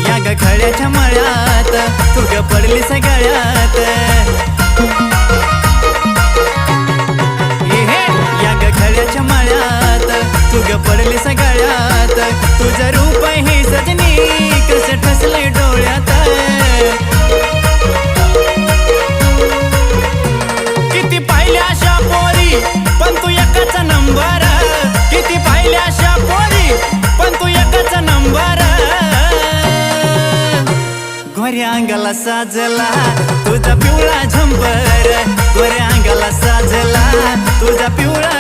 या ग खळ्याच्या मळ्यात तू ग पडली सगळ्यात, या ग खळ्याच्या मळ्यात तू ग पडली सगळ्यात, तुझं रूप हे सजनी कसं ठसले डोळ्यात। किती पाहिल्या अशा पोरी पण तू एकाचा नंबर, किती पाहिल्या अशा पोरी पण तू एकाचा नंबर। गोऱ्या अंगाला साजला तुझा पिवळा झंपर, गोऱ्या अंगाला साजला तुझा पिवळा